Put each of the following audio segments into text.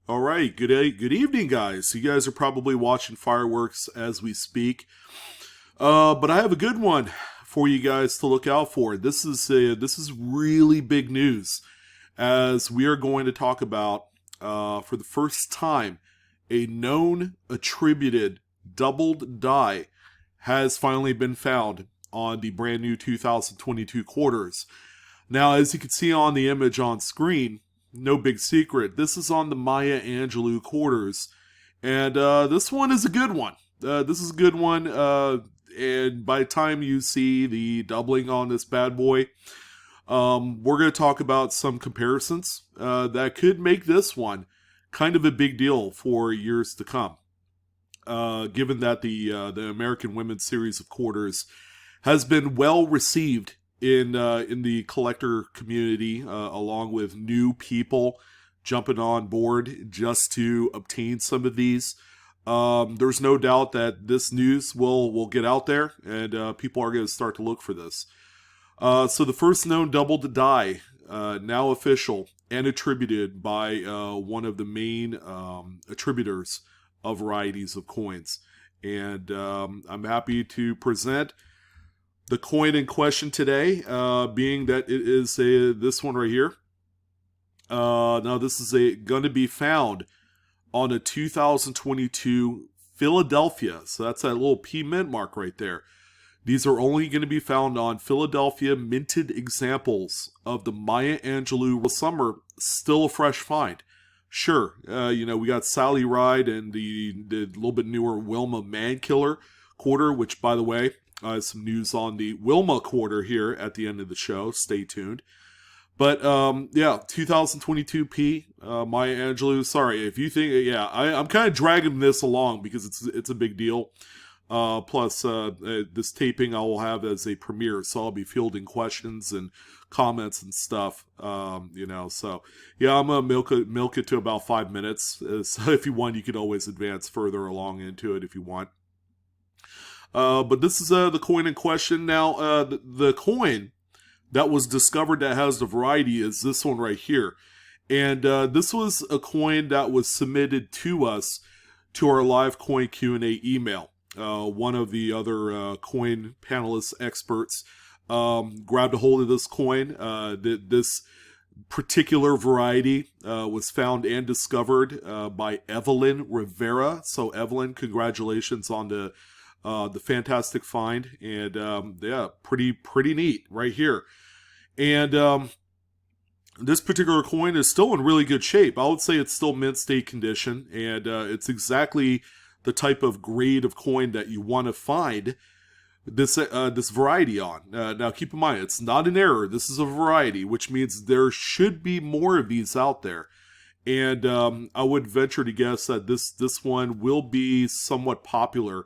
All right, good evening, guys. You guys are probably watching fireworks as we speak, but I have a good one for you guys to look out for. This is really big news, as we are going to talk about for the first time a known attributed doubled die has finally been found on the brand new 2022 quarters. Now, as you can see on the image on screen, no big secret, this is on the Maya Angelou quarters, and this one is a good one. This is a good one, and by the time you see the doubling on this bad boy, we're going to talk about some comparisons that could make this one kind of a big deal for years to come. Given that the American Women's Series of quarters has been well received in the collector community, along with new people jumping on board just to obtain some of these. There's no doubt that this news will get out there, and people are going to start to look for this. So the first known double to die, now official and attributed by one of the main attributors of varieties of coins. And I'm happy to present the coin in question today, being that it is this one right here. Now this is going to be found on a 2022 Philadelphia. So that's that little P mint mark right there. These are only going to be found on Philadelphia minted examples of the Maya Angelou Summer. Still a fresh find. Sure, we got Sally Ride and the little bit newer Wilma Mankiller quarter, which, by the way, some news on the Wilma quarter here at the end of the show. Stay tuned. But, 2022 P, Maya Angelou. Sorry, if you think, I'm kind of dragging this along because it's a big deal. Plus, this taping I will have as a premiere, so I'll be fielding questions and comments and stuff. So yeah, I'm gonna milk it to about 5 minutes. So if you want, you can always advance further along into it if you want. But this is the coin in question. Now, the coin that was discovered that has the variety is this one right here. And this was a coin that was submitted to us to our live coin Q&A email. One of the other coin panelist experts grabbed a hold of this coin. This particular variety was found and discovered by Evelyn Rivera. So Evelyn, congratulations on the fantastic find, and pretty neat right here. And this particular coin is still in really good shape. I would say it's still mint state condition, and it's exactly the type of grade of coin that you want to find this variety on. Now, keep in mind, it's not an error. This is a variety, which means there should be more of these out there. And I would venture to guess that this one will be somewhat popular.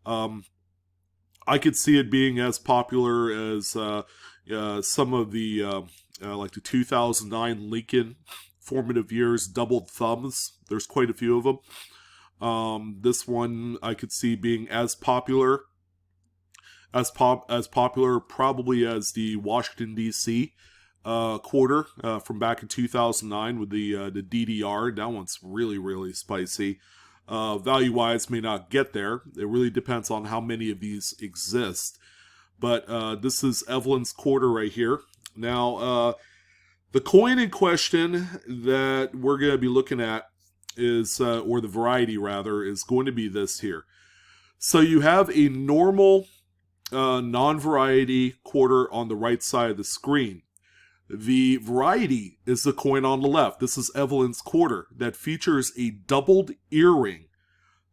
I could see it being as popular as some of the like the 2009 Lincoln formative years doubled thumbs. There's quite a few of them. This one I could see being as popular probably as the Washington D.C. Quarter from back in 2009 with the DDR. That one's really spicy. Value wise, may not get there. It really depends on how many of these exist. But this is Evelyn's quarter right here. Now, the coin in question that we're going to be looking at is, or the variety rather, is going to be this here. So you have a normal non-variety quarter on the right side of the screen. The variety is the coin on the left. This is Evelyn's quarter that features a doubled earring.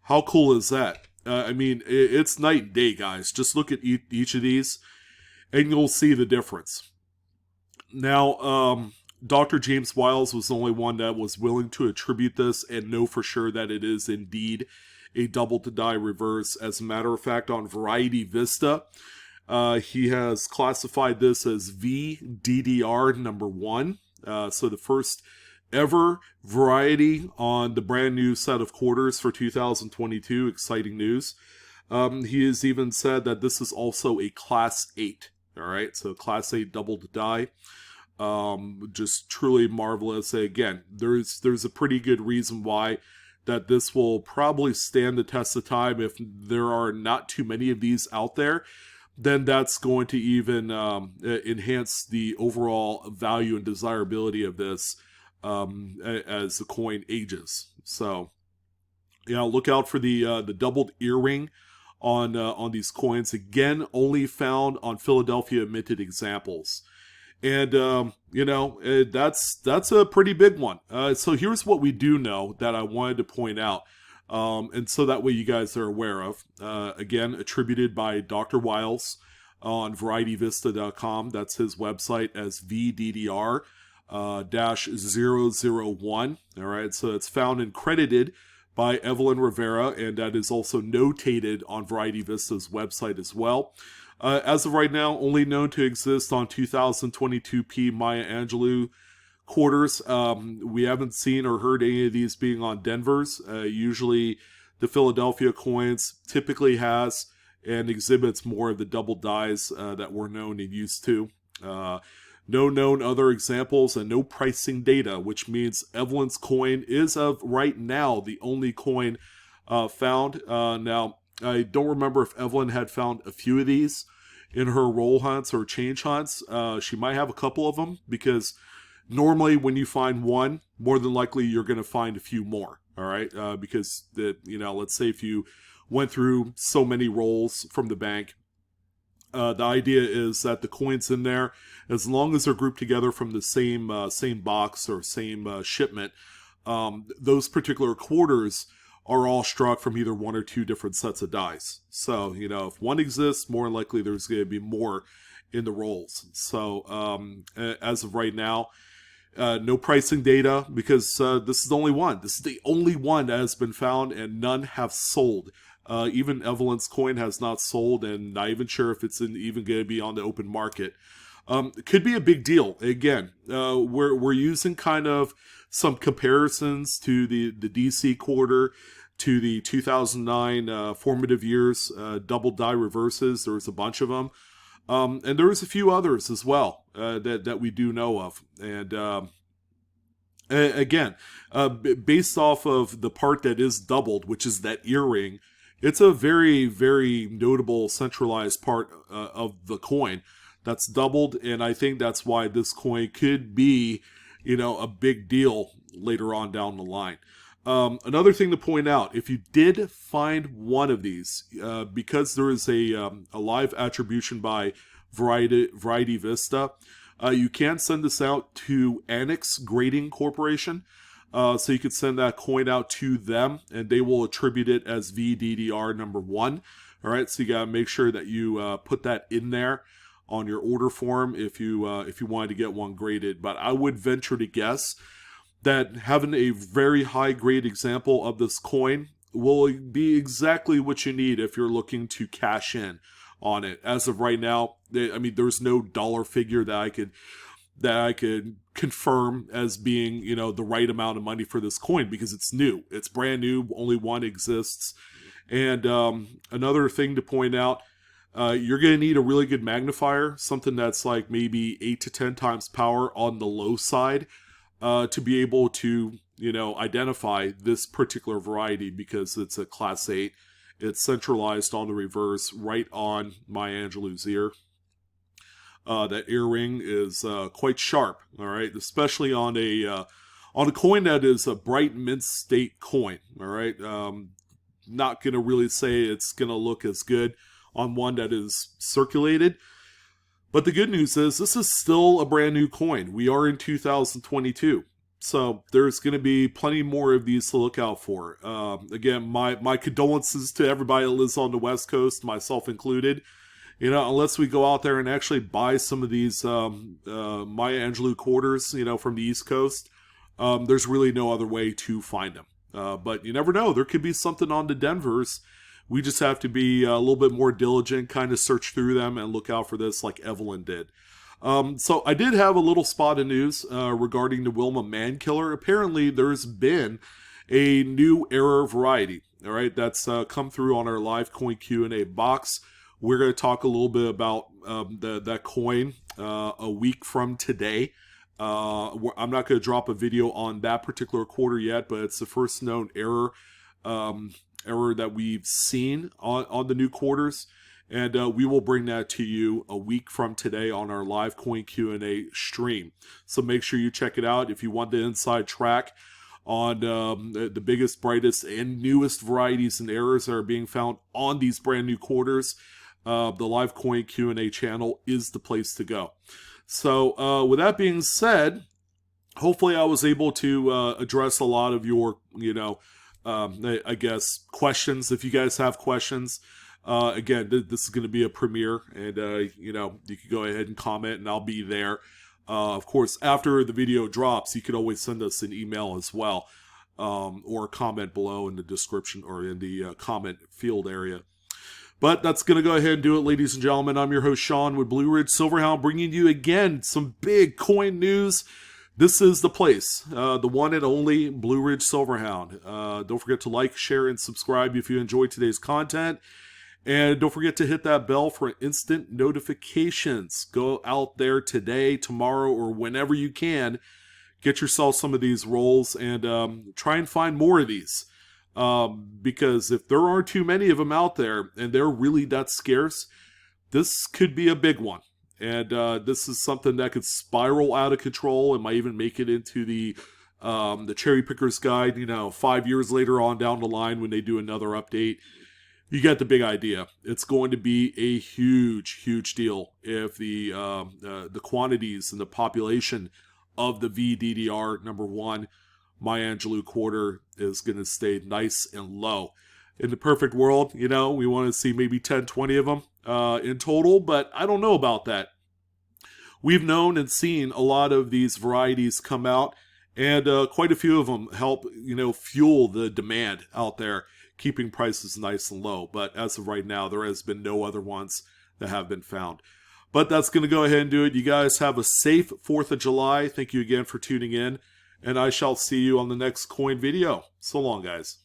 How cool is that? It's night and day, guys. Just look at each of these and you'll see the difference. Now, Dr. James Wiles was the only one that was willing to attribute this and know for sure that it is indeed a double to die reverse. As a matter of fact, on Variety Vista, he has classified this as VDDR number 1. So the first ever variety on the brand new set of quarters for 2022. Exciting news. He has even said that this is also a Class 8. All right, so Class 8 double to die. Just truly marvelous. Again, there's a pretty good reason why that this will probably stand the test of time. If there are not too many of these out there, then that's going to even enhance the overall value and desirability of this as the coin ages. So, yeah, look out for the doubled earring on these coins. Again, only found on Philadelphia minted examples. And that's a pretty big one. So here's what we do know that I wanted to point out, and so that way you guys are aware of. Again, attributed by Dr. Wiles on VarietyVista.com. That's his website as VDDR -001. All right, so it's found and credited by Evelyn Rivera, and that is also notated on Variety Vista's website as well. As of right now, only known to exist on 2022p Maya Angelou quarters. We haven't seen or heard any of these being on Denver's. Usually the Philadelphia coins typically has and exhibits more of the double dies that we're known and used to. No known other examples and no pricing data, which means Evelyn's coin is, of right now, the only coin found. Now, I don't remember if Evelyn had found a few of these in her roll hunts or change hunts. She might have a couple of them, because normally when you find one, more than likely you're going to find a few more. All right, because let's say if you went through so many rolls from the bank, the idea is that the coins in there, as long as they're grouped together from the same box or same shipment, those particular quarters are all struck from either one or two different sets of dice. So, if one exists, more than likely there's going to be more in the rolls. So, as of right now, no pricing data, because this is the only one. This is the only one that has been found, and none have sold. Even Evelyn's coin has not sold, and not even sure if it's even going to be on the open market. It could be a big deal. Again, we're using kind of some comparisons to the DC quarter, to the 2009 formative years double die reverses. There was a bunch of them, and there was a few others as well that we do know of. And again, based off of the part that is doubled, which is that earring, it's a very, very notable centralized part of the coin that's doubled, and I think that's why this coin could be, a big deal later on down the line. Another thing to point out, if you did find one of these, because there is a live attribution by Variety Vista, you can send this out to Annex Grading Corporation. So you could send that coin out to them, and they will attribute it as VDDR number 1. All right, so you gotta make sure that you put that in there on your order form if you wanted to get one graded. But I would venture to guess that having a very high grade example of this coin will be exactly what you need if you're looking to cash in on it. As of right now, there's no dollar figure that I could confirm as being, the right amount of money for this coin, because it's new. It's brand new. Only one exists. And another thing to point out, you're going to need a really good magnifier, something that's like maybe 8 to 10 times power on the low side, to be able to, identify this particular variety, because it's a Class 8. It's centralized on the reverse, right on Maya Angelou's ear. That earring is quite sharp, all right, especially on a coin that is a bright mint state coin, all right. Not going to really say it's going to look as good on one that is circulated, but the good news is this is still a brand new coin. We are in 2022. So there's going to be plenty more of these to look out for. Again, my condolences to everybody that lives on the West Coast, myself included. Unless we go out there and actually buy some of these Maya Angelou quarters, from the East Coast, there's really no other way to find them. But you never know. There could be something on the Denvers. We just have to be a little bit more diligent, kind of search through them and look out for this like Evelyn did. So I did have a little spot of news regarding the Wilma Mankiller. Apparently there's been a new error variety, all right, that's come through on our live coin Q&A box. We're going to talk a little bit about that coin a week from today. I'm not going to drop a video on that particular quarter yet, but it's the first known error that we've seen on the new quarters. And we will bring that to you a week from today on our live coin Q&A stream. So make sure you check it out if you want the inside track on the biggest, brightest, and newest varieties and errors that are being found on these brand new quarters. The live coin Q&A channel is the place to go. So with that being said, hopefully I was able to address a lot of your, I guess, questions. If you guys have questions, again, this is going to be a premiere, and, you can go ahead and comment, and I'll be there. Of course, after the video drops, you can always send us an email as well, or comment below in the description or in the comment field area. But that's going to go ahead and do it, ladies and gentlemen. I'm your host, Sean, with BlueRidgeSilverhound, bringing you, again, some big coin news. This is the place, the one and only BlueRidgeSilverhound. Don't forget to like, share, and subscribe if you enjoyed today's content. And don't forget to hit that bell for instant notifications. Go out there today, tomorrow, or whenever you can. Get yourself some of these rolls and try and find more of these. Because if there aren't too many of them out there and they're really that scarce, this could be a big one. And this is something that could spiral out of control and might even make it into the cherry picker's guide, 5 years later on down the line when they do another update. You get the big idea. It's going to be a huge, huge deal if the quantities and the population of the VDDR #1 My Angelou quarter is going to stay nice and low. In the perfect world, we want to see maybe 10, 20 of them in total, but I don't know about that. We've known and seen a lot of these varieties come out, and quite a few of them help, fuel the demand out there, keeping prices nice and low. But as of right now, there has been no other ones that have been found. But that's going to go ahead and do it. You guys have a safe 4th of July. Thank you again for tuning in, and I shall see you on the next coin video. So long, guys.